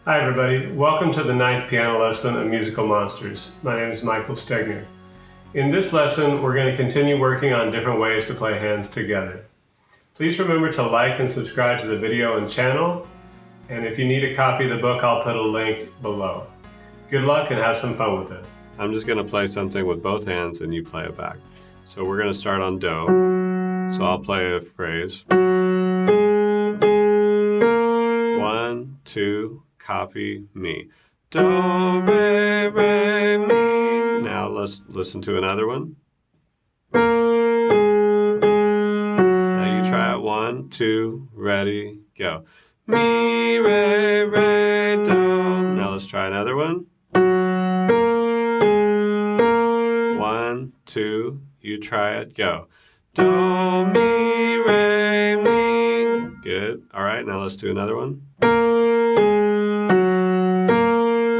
Hi everybody, welcome to the 9th piano lesson of Musical Monsters. My name is Michael Stegner. In this lesson, we're going to continue working on different ways to play hands together. Please remember to like and subscribe to the video and channel, and if you need a copy of the book, I'll put a link below. Good luck and have some fun with this. I'm just going to play something with both hands and you play it back. So we're going to start on Do. So I'll play a phrase. 1, 2, copy, mi. Do, re, re, mi. Now let's listen to another one. Now you try it. 1, 2, ready, go. Mi, re, re, do. Now let's try another one. 1, 2, you try it, go. Do, mi, re, mi. Good. All right, now let's do another one.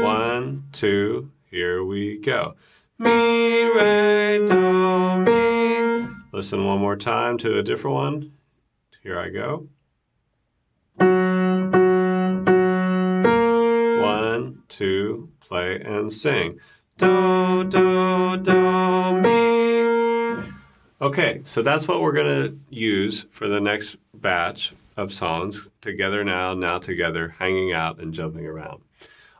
1, 2, here we go. Mi, re, do, mi. Listen one more time to a different one. Here I go. 1, 2, play and sing. Do, do, do, mi. Okay, so that's what we're going to use for the next batch of songs. Together now, now together, hanging out and jumping around.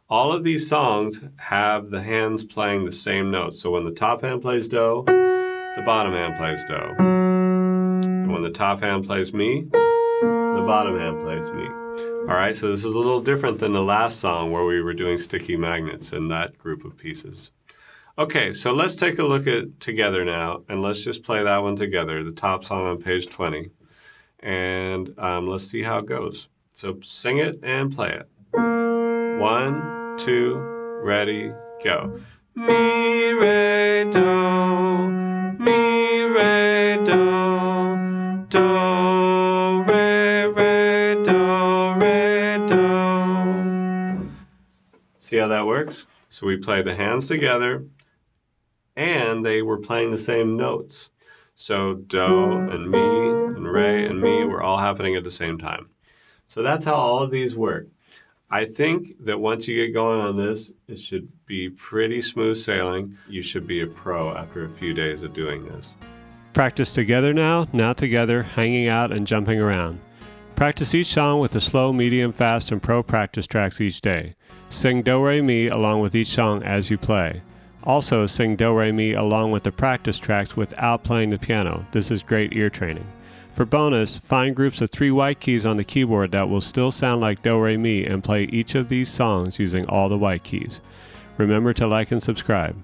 All of these songs have the hands playing the same notes. So when the top hand plays Do, the bottom hand plays Do. And when the top hand plays Mi, the bottom hand plays Mi. All right, so this is a little different than the last song where we were doing sticky magnets in that group of pieces. Okay, so let's take a look at together now, and let's just play that one together, the top song on page 20. And let's see how it goes. So sing it and play it. 1, 2, ready, go. Mi, re, do, mi, re, do, do, re, re, do, re, do. See how that works? So we play the hands together, and they were playing the same notes. So Do and Mi and Re and Mi were all happening at the same time. So that's how all of these work. I think that once you get going on this, it should be pretty smooth sailing. You should be a pro after a few days of doing this. Practice together now, now together, hanging out and jumping around. Practice each song with the slow, medium, fast, and pro practice tracks each day. Sing Do, Re, Mi along with each song as you play. Also, sing Do, Re, Mi along with the practice tracks without playing the piano. This is great ear training. For bonus, find groups of 3 white keys on the keyboard that will still sound like Do, Re, Mi and play each of these songs using all the white keys. Remember to like and subscribe.